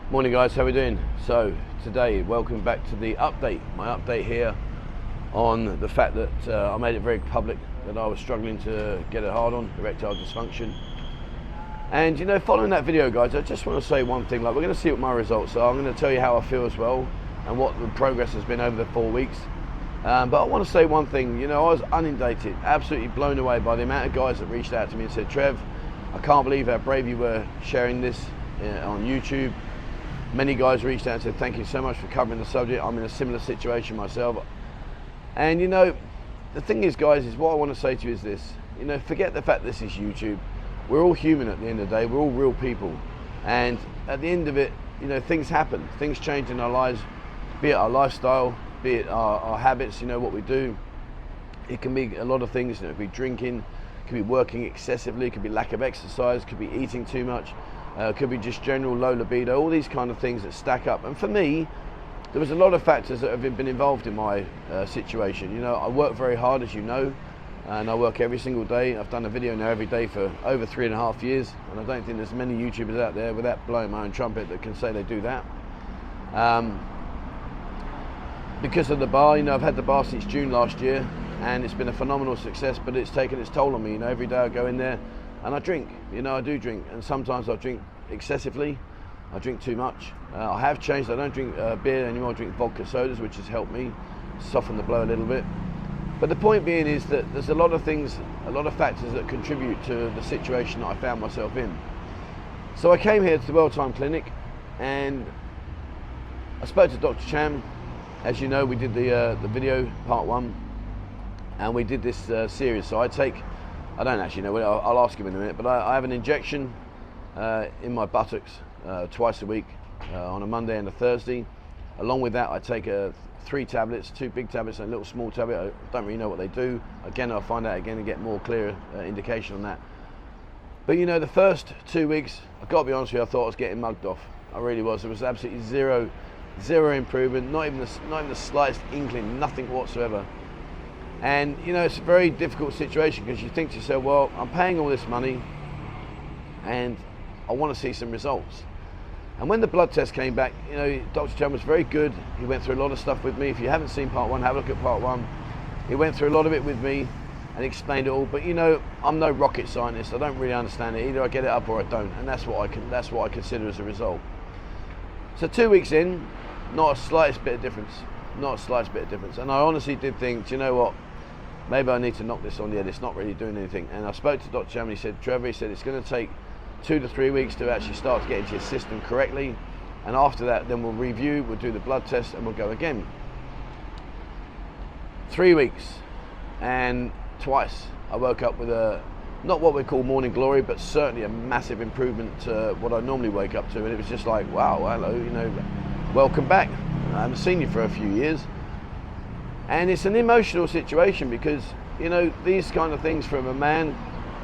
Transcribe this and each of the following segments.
Morning guys, how are we doing? So today, welcome back to the update. My update here on the fact that I made it very public that I was struggling to get it hard on, erectile dysfunction. And following that video guys, I just want to say one thing, like we're going to see what my results are. I'm going to tell you how I feel as well and what the progress has been over the 4 weeks. But I want to say one thing, I was inundated, absolutely blown away by the amount of guys that reached out to me and said, Trev, I can't believe how brave you were sharing this on YouTube. Many guys reached out and said, thank you so much for covering the subject. I'm in a similar situation myself. And the thing is guys, is what I want to say to you is this, forget the fact this is YouTube. We're all human at the end of the day, we're all real people. And at the end of it, things happen, things change in our lives, be it our lifestyle, be it our habits, what we do. It can be a lot of things, it could be drinking, it could be working excessively, it could be lack of exercise, it could be eating too much. Could be just general low libido, all these kind of things that stack up. And for me, there was a lot of factors that have been involved in my situation. I work very hard, as you know, and I work every single day. I've done a video now every day for over 3.5 years, and I don't think there's many YouTubers out there, without blowing my own trumpet, that can say they do that. Because of the bar, I've had the bar since June last year, and it's been a phenomenal success, but it's taken its toll on me. Every day I go in there, and I drink, I do drink, and sometimes I drink excessively, I drink too much. I have changed, I don't drink beer anymore, I drink vodka sodas, which has helped me soften the blow a little bit. But the point being is that there's a lot of things, a lot of factors that contribute to the situation that I found myself in. So I came here to the Wellthyme Clinic, and I spoke to Dr. Cham. As you know, we did the video, part 1, and we did this series. So I don't actually know, I'll ask him in a minute, but I have an injection in my buttocks twice a week, on a Monday and a Thursday. Along with that, I take 3 tablets, 2 big tablets and a little small tablet. I don't really know what they do. Again, I'll find out again and get more clear indication on that. But the first 2 weeks, I've got to be honest with you, I thought I was getting mugged off. I really was. There was absolutely zero improvement, not even the slightest inkling, nothing whatsoever. And it's a very difficult situation, because you think to yourself, well, I'm paying all this money and I want to see some results. And when the blood test came back, Dr. Cham was very good. He went through a lot of stuff with me. If you haven't seen part 1, have a look at part 1. He went through a lot of it with me and explained it all. But I'm no rocket scientist. I don't really understand it. Either I get it up or I don't, and that's what I consider as a result. So 2 weeks in, not a slightest bit of difference. Not a slightest bit of difference. And I honestly did think, do you know what? Maybe I need to knock this on the head. It's not really doing anything. And I spoke to Dr. Cham, and he said, Trevor, he said, it's going to take 2 to 3 weeks to actually start to get into your system correctly. And after that, then we'll review, we'll do the blood test, and we'll go again. 3 weeks, and twice I woke up with not what we call morning glory, but certainly a massive improvement to what I normally wake up to. And it was just like, wow, hello, welcome back. I haven't seen you for a few years. And it's an emotional situation, because these kind of things from a man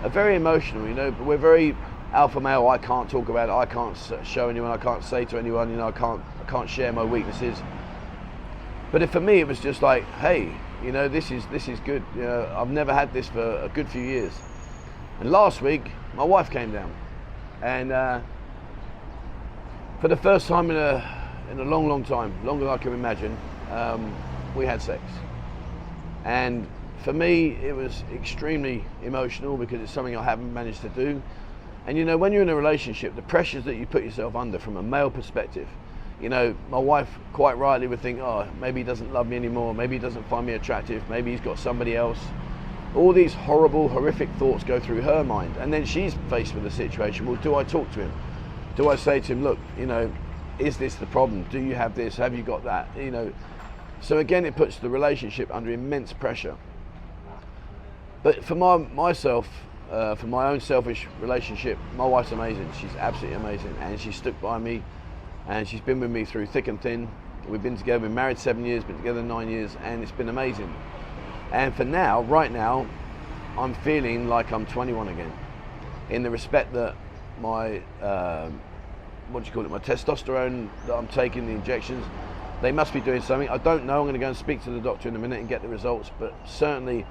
are very emotional. But we're very alpha male. I can't talk about it, I can't show anyone, I can't say to anyone, I can't share my weaknesses. But for me, it was just like, hey, this is good. I've never had this for a good few years. And last week my wife came down, and for the first time in a long time, longer than I can imagine, we had sex. And for me, it was extremely emotional, because it's something I haven't managed to do. And when you're in a relationship, the pressures that you put yourself under from a male perspective, my wife quite rightly would think, oh, maybe he doesn't love me anymore, maybe he doesn't find me attractive, maybe he's got somebody else. All these horrible, horrific thoughts go through her mind. And then she's faced with a situation, well, do I talk to him? Do I say to him, look, is this the problem? Do you have this? Have you got that? So again, it puts the relationship under immense pressure. But for myself, for my own selfish relationship, my wife's amazing. She's absolutely amazing, and she's stuck by me, and she's been with me through thick and thin. We've been together, been married 7 years, been together 9 years, and it's been amazing. And for now, right now, I'm feeling like I'm 21 again, in the respect that my my testosterone that I'm taking, the injections, they must be doing something. I don't know. I'm going to go and speak to the doctor in a minute and get the results, but certainly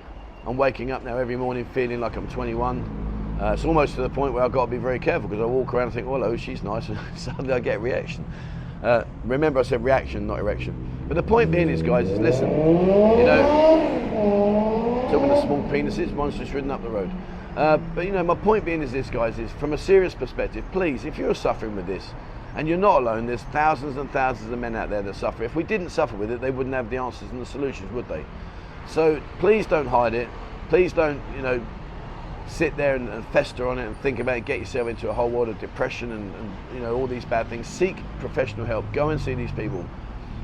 I'm waking up now every morning feeling like I'm 21. It's almost to the point where I've got to be very careful because I walk around and think, well, hello, she's nice, and suddenly I get a reaction. Remember I said reaction, not erection. But the point being is, guys, is listen, you know, talking to small penises, one's just ridden up the road. But you know, my point being is this, guys, is from a serious perspective, please, if you're suffering with this, and you're not alone, there's thousands and thousands of men out there that suffer. If we didn't suffer with it, they wouldn't have the answers and the solutions, would they? So please don't hide it. Please don't, you know, sit there and fester on it and think about it, get yourself into a whole world of depression and you know, all these bad things. Seek professional help. Go and see these people.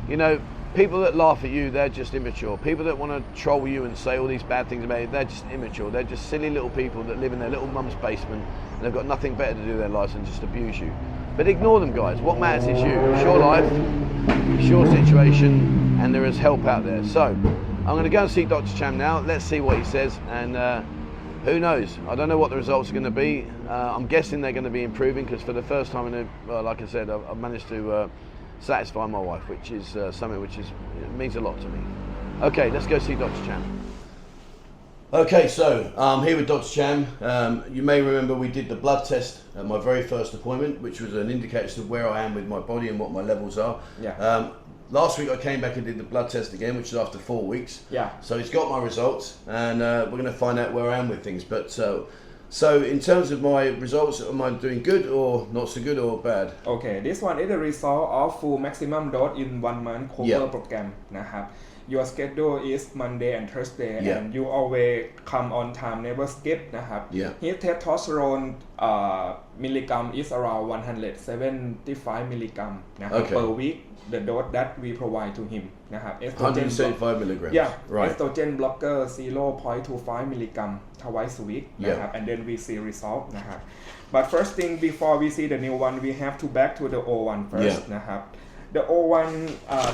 You know, people that laugh at you, they're just immature. People that want to troll you and say all these bad things about you, they're just immature. They're just silly little people that live in their little mum's basement and they've got nothing better to do in their lives than just abuse you. But ignore them, guys. What matters is you. It's your life, it's your situation, and there is help out there. So I'm going to go and see Dr. Cham now. Let's see what he says, and who knows? I don't know what the results are going to be. I'm guessing they're going to be improving because for the first time in like I said, I've managed to satisfy my wife, which is something which means a lot to me. Okay, let's go see Dr. Cham. Okay, so I'm here with Dr. Cham. You may remember we did the blood test at my very first appointment, which was an indicator of where I am with my body and what my levels are. Yeah. Last week I came back and did the blood test again, which is after 4 weeks. Yeah. So he's got my results, and we're going to find out where I am with things. But so in terms of my results, am I doing good or not so good or bad? Okay, this one is the result of full maximum dose in 1 month cover program นะครับ Your schedule is Monday and Thursday and you always come on time, never skip นะครับ His testosterone milligram is around 175 milligram นะครับ per week the dose that we provide to him นะครับ 175 milligrams. Yeah, right. Estrogen blocker 0.25 milligram twice a week นะครับ and then we see result นะครับ But first thing before we see the new one we have to back to the old one first นะครับ The O1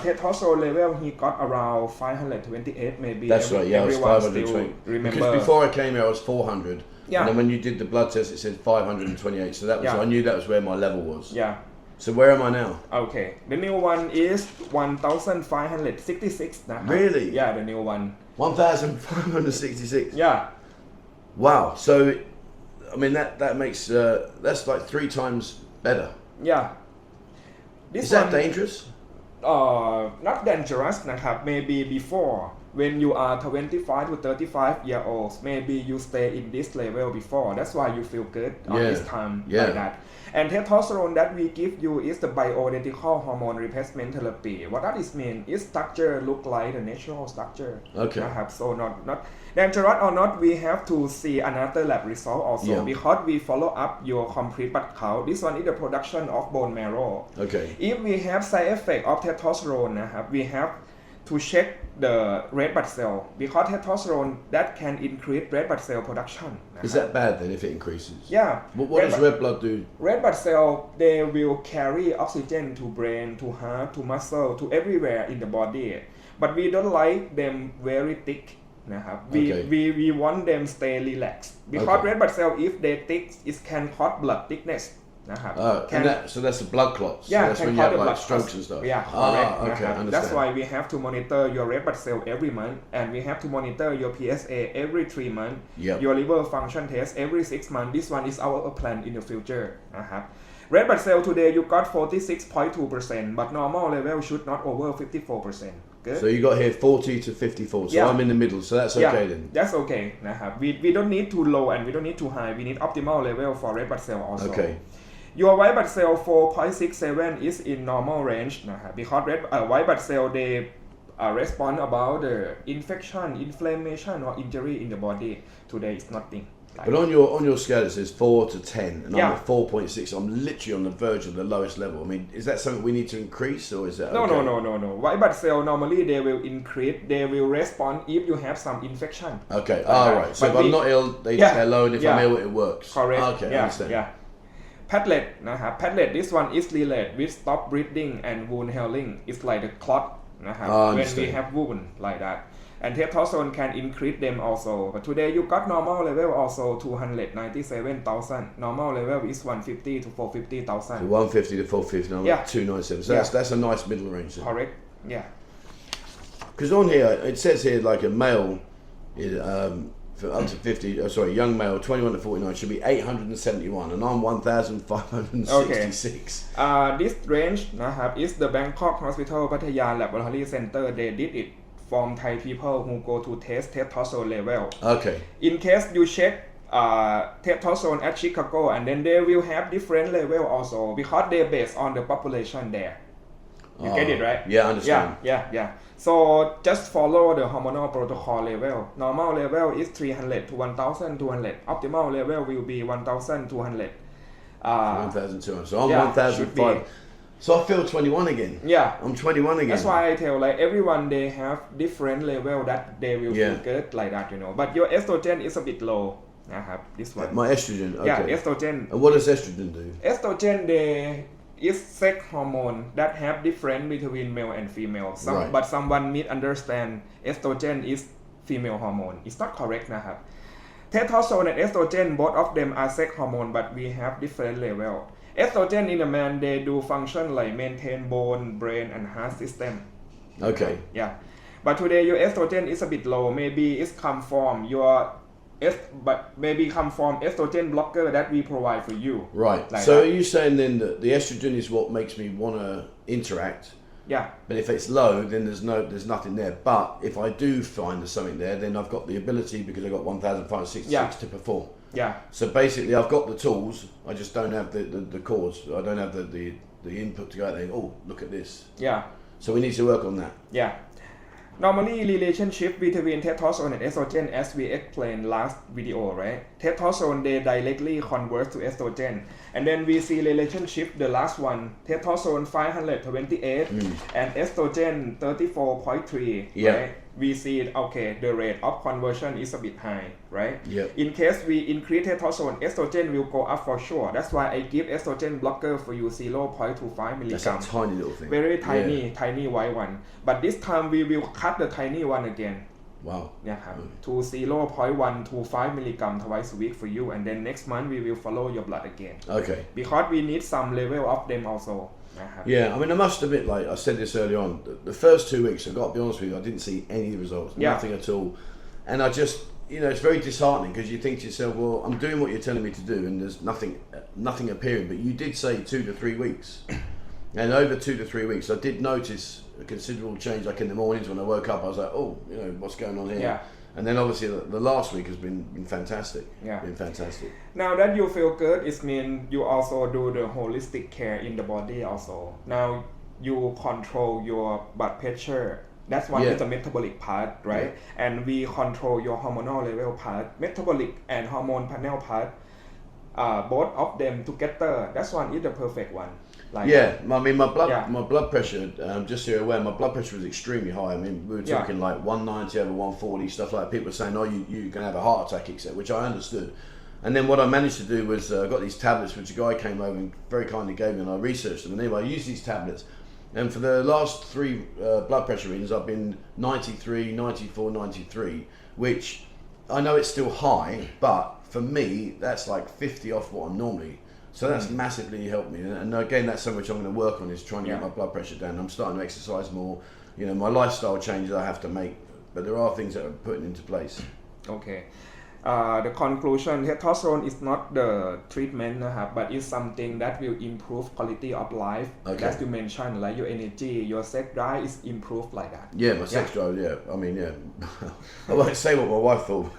testosterone level he got around 528 maybe. That's right, yeah, everyone it was 520. Remember. Because before I came here I was 400. Yeah. And then when you did the blood test it said 528. So that was I knew that was where my level was. Yeah. So where am I now? Okay. The new one is 1566 now. Really? Yeah, the new one. 1566. Yeah. Wow. So I mean that makes that's like 3 times better. Yeah. This is that one, dangerous? Not dangerous นะครับ maybe before when you are 25 to 35 year olds maybe you stay in this level before that's why you feel good on this time like that and testosterone that we give you is the bioidentical hormone replacement therapy. What does this mean? Its structure look like the natural structure. Okay. So not dangerous or not, we have to see another lab result also because we follow up your complete blood count. This one is the production of bone marrow. Okay. If we have side effect of testosterone นะครับ we have to check the red blood cell because testosterone that can increase red blood cell production. Is that bad then if it increases? Yeah. What does red blood do? Red blood cell they will carry oxygen to brain, to heart, to muscle, to everywhere in the body. But we don't like them very thick. นะครับ we want them stay relaxed because red blood cell if they thick it can cause blood thickness นะครับ so that's the blood clots. Yeah, so that's when you have like strokes and stuff. Yeah, correct. Okay, understand. That's why we have to monitor your red blood cell every month and we have to monitor your PSA every 3 months. Your liver function test every 6 months. This one is our plan in the future นะครับ Red blood cell today you got 46.2% but normal level should not over 54%. Good. So you got here 40 to 54, so I'm in the middle, so that's okay then. That's okay นะครับ we don't need too low and we don't need too high, we need optimal level for red blood cell also. Okay. Your white blood cell 4.67 is in normal range นะครับ because white blood cell they respond about the infection, inflammation or injury in the body. Today is nothing. But on your scale it says 4 to 10 and I'm at 4.6. I'm literally on the verge of the lowest level. I mean, is that something we need to increase or is that okay? No. White blood cell normally they will increase, they will respond if you have some infection. Okay, right. So if I'm not ill, they're low and if I'm ill, it works. Correct. Okay, I understand. Platelet นะครับ Platelet this one is related with stop bleeding and wound healing. It's like the clot นะครับ when we have wound like that. And testosterone can increase them also. But today you got normal level also 297,000. Normal level is 150 to 450,000. So 150 to 450, no, 297. So that's a nice middle range then. Correct. Yeah. Because on here it says here like a male for up to 50, young male 21 to 49 should be 871 and I'm 1566. This range นะครับ is the Bangkok Hospital Pattaya Laboratory Center. They did it from Thai people who go to test testosterone level. Okay. In case you check testosterone at Chicago, and then they will have different level also because they based on the population there. You get it, right? Yeah, I understand. Yeah. So just follow the hormonal protocol level. Normal level is 300 to 1,200. Optimal level will be 1,200. 1,200. So I'm 1,500. So I feel 21 again. Yeah. I'm 21 again. That's why I tell like everyone they have different level that they will feel good like that, you know. But your estrogen is a bit low. This one. My estrogen. Okay. Yeah, estrogen. And what does estrogen do? Estrogen is sex hormone that have different between male and female. But someone misunderstand estrogen is female hormone. It's not correct นะครับ Testosterone and estrogen, both of them are sex hormone, but we have different level. Estrogen in a man, they do function like maintain bone, brain, and heart system. Okay. Yeah. But today your estrogen is a bit low. Maybe it's come from your estrogen blocker that we provide for you. Right. Like so that. are you saying then that the estrogen is what makes me want to interact? Yeah. But if it's low, then there's nothing there. But if I do find there's something there, then I've got the ability because I've got 1,566 to perform. Yeah. So basically, I've got the tools. I just don't have the cause. I don't have the input to go out there. Oh, look at this. Yeah. So we need to work on that. Yeah. Normally, relationship between testosterone and estrogen, as we explained last video, right? Testosterone they directly convert to estrogen, and then we see relationship. The last one, testosterone 528 and estrogen 34.3. Yeah. Right? We see the rate of conversion is a bit high, right? Yep. In case we increase testosterone, estrogen will go up for sure. That's why I give estrogen blocker for you 0.25 milligram. That's a tiny little thing. Very tiny white one. But this time we will cut the tiny one again. Wow. Yeah, to 0.125 milligram twice a week for you, and then next month we will follow your blood again. Okay. Because we need some level of them also. Yeah, I mean, I must admit, like I said this earlier on, the first 2 weeks, I've got to be honest with you, I didn't see any results, nothing at all. And I just, it's very disheartening because you think to yourself, well, I'm doing what you're telling me to do and there's nothing appearing. But you did say 2 to 3 weeks. And over 2 to 3 weeks, I did notice a considerable change. Like in the mornings when I woke up, I was like, oh, what's going on here? Yeah. And then obviously the last week has been fantastic. Yeah. Been fantastic. Now that you feel good, it means you also do the holistic care in the body also. Now you control your blood pressure. That's one is the metabolic part, right? Yeah. And we control your hormonal level part, metabolic and hormone panel part. Both of them together. That's one is the perfect one. Like I mean my blood pressure, just so you're aware, my blood pressure was extremely high. I mean, we were talking like 190 over 140, stuff like that. People were saying, oh, you're going to have a heart attack, etc., which I understood. And then what I managed to do was I got these tablets, which a guy came over and very kindly gave me, and I researched them. And anyway, I used these tablets. And for the last 3 blood pressure readings, I've been 93, 94, 93, which I know it's still high, but for me, that's like 50 off what I'm normally. So that's massively helped me, and again, that's something which I'm going to work on, is trying to get my blood pressure down. I'm starting to exercise more, my lifestyle changes I have to make, but there are things that are putting into place. Okay. The conclusion, testosterone is not the treatment, but it's something that will improve quality of life. Okay. As you mentioned, like your energy, your sex drive is improved like that. Yeah, my sex drive, I mean, I won't say what my wife thought.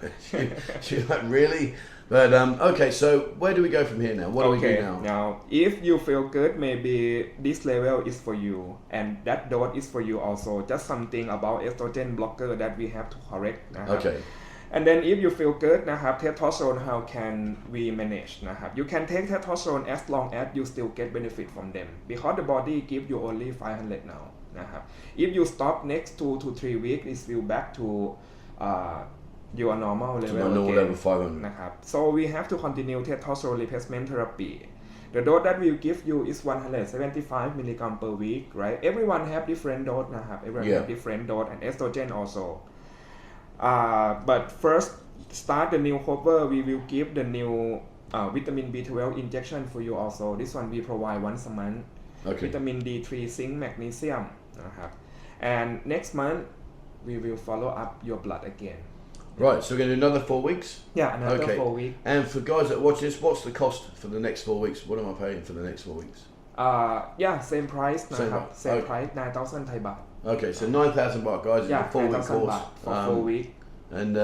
She's like, really? But okay, so where do we go from here now? What do we do now? Now, if you feel good, maybe this level is for you, and that dose is for you also. Just something about estrogen blocker that we have to correct. Okay. And then if you feel good, testosterone, how can we manage? You can take testosterone as long as you still get benefit from them, because the body give you only 500 now. If you stop next 2 to 3 weeks, it will back to your normal level to my normal again. level 500. So we have to continue testosterone replacement therapy. The dose that we give you is 175 milligram per week, right? Everyone have different dose, Everyone have different dose, and estrogen also. But first, start the new cover. We will give the new vitamin B12 injection for you also. This one we provide once a month. Okay. Vitamin D3, zinc, magnesium. And next month, we will follow up your blood again. Right, so we're going to do another 4 weeks? Yeah, another 4 weeks. And for guys that watch this, what's the cost for the next 4 weeks? What am I paying for the next 4 weeks? Yeah, same price นะครับ same price 9,000 Thai baht. Okay, so 9,000 baht, guys. Yeah, 4-week course for 4 weeks. And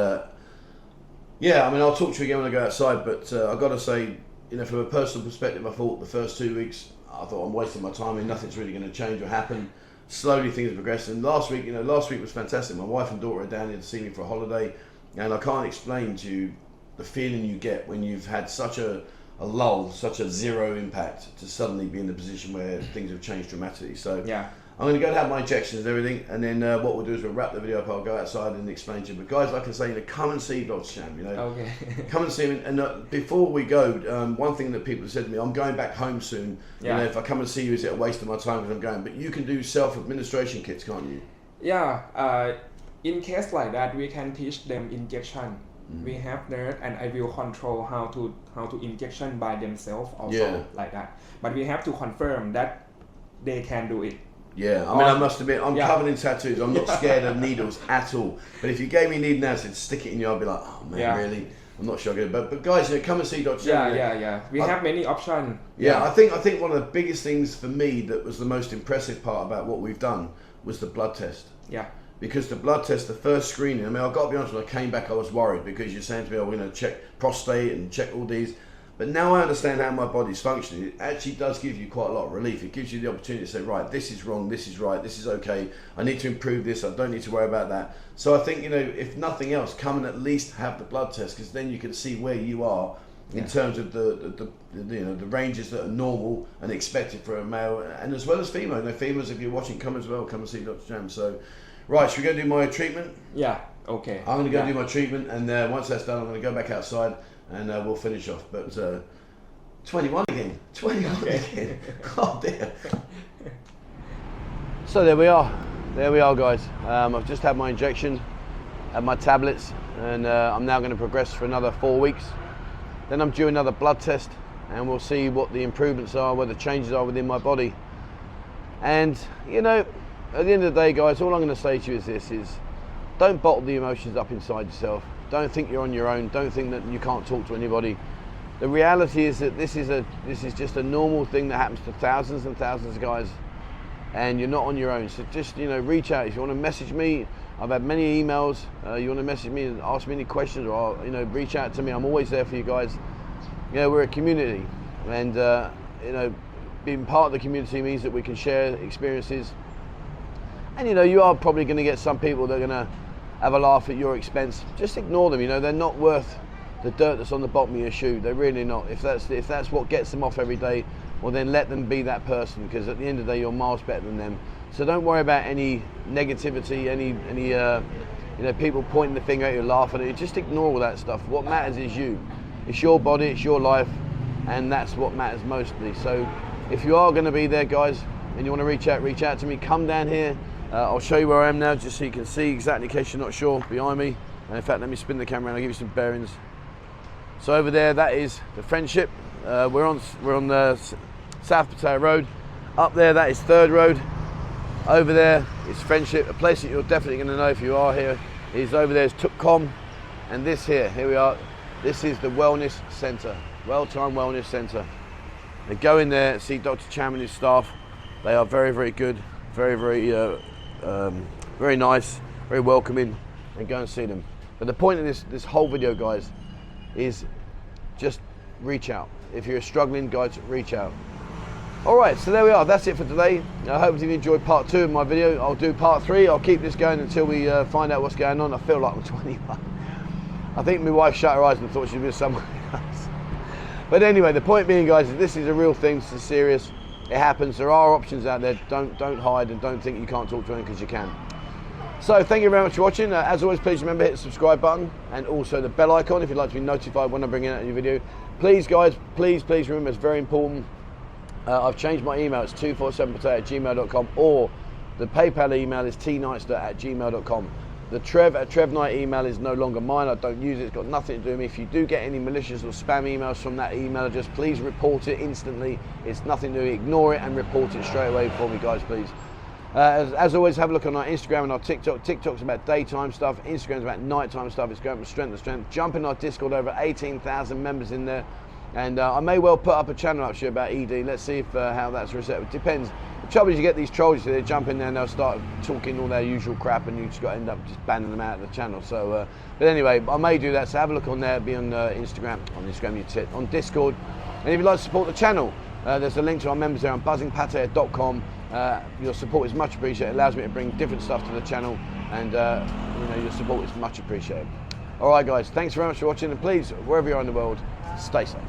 yeah, I mean, I'll talk to you again when I go outside, but I've got to say, you know, from a personal perspective, I thought the first 2 weeks, I thought I'm wasting my time and nothing's really going to change or happen. Slowly things progress. And last week was fantastic. My wife and daughter are down here to see me for a holiday, and I can't explain to you the feeling you get when you've had such a lull, such a zero impact, to suddenly be in a position where things have changed dramatically. So yeah, I'm going to go and have my injections and everything, and then what we'll do is we'll wrap the video up. I'll go outside and explain to you. But guys, like I say, come and see Dr. Cham. You know, okay. Come and see him. And before we go, one thing that people have said to me, I'm going back home soon. Yeah. You know, if I come and see you, is it a waste of my time because I'm going? But you can do self-administration kits, can't you? Yeah. In case like that, we can teach them injection. We have nurse, and I will control how to injection by themselves also like that. But we have to confirm that they can do it. Yeah, I mean, I must admit, I'm covered in tattoos. I'm not scared of needles at all. But if you gave me a needle now and said, stick it in you, I'd be like, oh man, really? I'm not sure I get it. But guys, you know, come and see Dr. Cham. Yeah. We have many options. Yeah, I think one of the biggest things for me that was the most impressive part about what we've done was the blood test. Yeah. Because the blood test, the first screening, I mean, I've got to be honest, when I came back, I was worried because you're saying to me, we're going to check prostate and check all these. But now I understand how my body's functioning. It actually does give you quite a lot of relief. It gives you the opportunity to say, right, this is wrong, this is right, this is okay. I need to improve this. I don't need to worry about that. So I think, you know, if nothing else, come and at least have the blood test, because then you can see where you are in terms of the you know, the ranges that are normal and expected for a male, and as well as female. You know, females, if you're watching, come as well. Come and see Dr. Cham. So, right, should we go do my treatment? Yeah. Okay. I'm going to go do my treatment, and once that's done, I'm going to go back outside. And we'll finish off. But 21 again. 21 again. Oh dear. So there we are. There we are, guys. I've just had my injection, had my tablets, and I'm now going to progress for another 4 weeks. Then I'm due another blood test, and we'll see what the improvements are, what the changes are within my body. And, you know, at the end of the day, guys, all I'm going to say to you is this, is don't bottle the emotions up inside yourself. Don't think you're on your own. Don't think that you can't talk to anybody. The reality is that this is just a normal thing that happens to thousands and thousands of guys, and you're not on your own. So just, you know, reach out. If you want to message me, I've had many emails. You want to message me and ask me any questions, or, you know, reach out to me. I'm always there for you guys. You know, we're a community, and you know, being part of the community means that we can share experiences. And, you know, you are probably going to get some people that are going to have a laugh at your expense. Just ignore them. You know, they're not worth the dirt that's on the bottom of your shoe. They're really not. If that's what gets them off every day, well, then let them be that person, because at the end of the day, you're miles better than them. So don't worry about any negativity, any you know, people pointing the finger at you, laughing at you. Just ignore all that stuff. What matters is you. It's your body, it's your life, and that's what matters mostly. So if you are going to be there, guys, and you want to reach out to me, come down here. I'll show you where I am now, just so you can see exactly, in case you're not sure, behind me. And in fact, let me spin the camera and I'll give you some bearings. So over there, that is the Friendship. We're on the South Pattaya Road. Up there, that is Third Road. Over there is Friendship. A place that you're definitely going to know if you are here is over there is Tukkom, and this here we are. This is the Wellness Center, Wellthyme Wellness Center. They go in there and see Dr. Cham and his staff. They are very, very good, very, very nice, very welcoming, and go and see them. But the point of this whole video, guys, is just reach out. If you're struggling, guys, reach out. All right, so there we are. That's it for today. I hope you enjoyed part 2 of my video. I'll do part 3. I'll keep this going until we find out what's going on. I feel like I'm 21. I think my wife shut her eyes and thought she'd been somewhere else. But anyway, the point being, guys, is this is a real thing. This is serious. It happens. There are options out there. Don't hide and don't think you can't talk to anyone, because you can. So thank you very much for watching. As always, please remember, hit the subscribe button and also the bell icon if you'd like to be notified when I bring out a new video. Please, guys, please remember, it's very important. I've changed my email. It's 247pattaya@gmail.com, or the PayPal email is tnights@gmail.com. The Trev@TrevKnight email is no longer mine. I don't use it. It's got nothing to do with me. If you do get any malicious or spam emails from that email address, please report it instantly. It's nothing to do. Ignore it and report it straight away for me, guys, please. As always, have a look on our Instagram and our TikTok. TikTok's about daytime stuff, Instagram's about nighttime stuff. It's going from strength to strength. Jump in our Discord, over 18,000 members in there. And I may well put up a channel actually about ED. Let's see if how that's received. It depends. The trouble is you get these trolls, they jump in there and they'll start talking all their usual crap, and you just got to end up just banning them out of the channel. So, but anyway, I may do that. So have a look on there. Be on Instagram, you tit, on Discord. And if you'd like to support the channel, there's a link to our members there on buzzingpattaya.com. Your support is much appreciated. It allows me to bring different stuff to the channel, and your support is much appreciated. All right, guys, thanks very much for watching, and please, wherever you are in the world, stay safe.